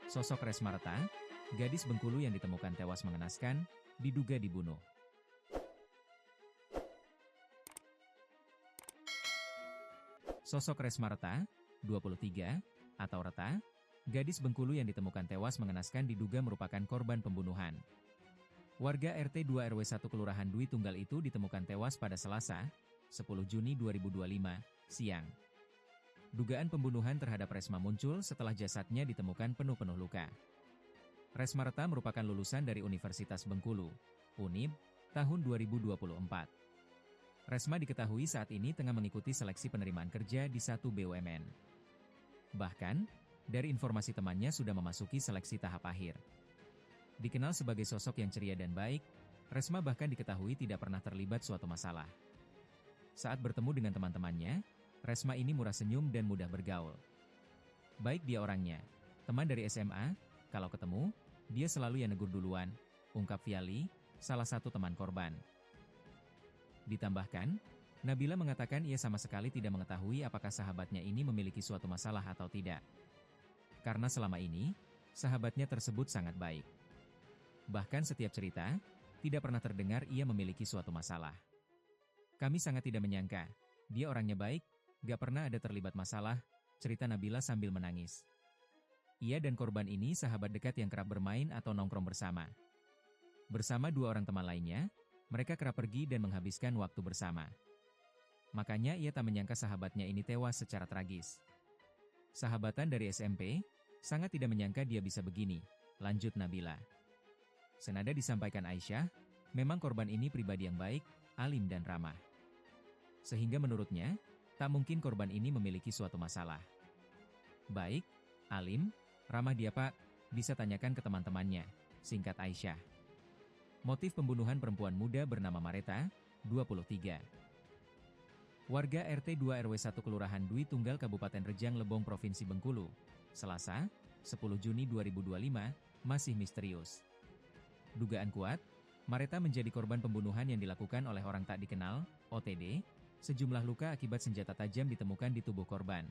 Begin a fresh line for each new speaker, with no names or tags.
Sosok Resmarta, gadis Bengkulu yang ditemukan tewas mengenaskan, diduga dibunuh. Sosok Resmarta, 23, atau Reta, gadis Bengkulu yang ditemukan tewas mengenaskan diduga merupakan korban pembunuhan. Warga RT 2 RW 1 Kelurahan Dwi Tunggal itu ditemukan tewas pada Selasa, 10 Juni 2025, siang. Dugaan pembunuhan terhadap Resma muncul setelah jasadnya ditemukan penuh luka. Resmarta merupakan lulusan dari Universitas Bengkulu, UNIB, tahun 2024. Resma diketahui saat ini tengah mengikuti seleksi penerimaan kerja di satu BUMN. Bahkan, dari informasi temannya sudah memasuki seleksi tahap akhir. Dikenal sebagai sosok yang ceria dan baik, Resma bahkan diketahui tidak pernah terlibat suatu masalah. Saat bertemu dengan teman-temannya, Resma ini murah senyum dan mudah bergaul. Baik dia orangnya, teman dari SMA, kalau ketemu, dia selalu yang negur duluan, ungkap Viali, salah satu teman korban. Ditambahkan, Nabila mengatakan ia sama sekali tidak mengetahui apakah sahabatnya ini memiliki suatu masalah atau tidak. Karena selama ini, sahabatnya tersebut sangat baik. Bahkan setiap cerita, tidak pernah terdengar ia memiliki suatu masalah. Kami sangat tidak menyangka, dia orangnya baik, gak pernah ada terlibat masalah, cerita Nabila sambil menangis. Ia dan korban ini sahabat dekat yang kerap bermain atau nongkrong bersama. Bersama dua orang teman lainnya, mereka kerap pergi dan menghabiskan waktu bersama. Makanya ia tak menyangka sahabatnya ini tewas secara tragis. Sahabatan dari SMP, sangat tidak menyangka dia bisa begini, lanjut Nabila. Senada disampaikan Aisyah, memang korban ini pribadi yang baik, alim dan ramah. Sehingga menurutnya, tak mungkin korban ini memiliki suatu masalah. Baik, alim, ramah dia Pak, bisa tanyakan ke teman-temannya, singkat Aisyah. Motif pembunuhan perempuan muda bernama Mareta, 23. Warga RT 2 RW 1 Kelurahan Dwi Tunggal Kabupaten Rejang Lebong Provinsi Bengkulu, Selasa, 10 Juni 2025, masih misterius. Dugaan kuat, Mareta menjadi korban pembunuhan yang dilakukan oleh orang tak dikenal, OTD. Sejumlah luka akibat senjata tajam ditemukan di tubuh korban.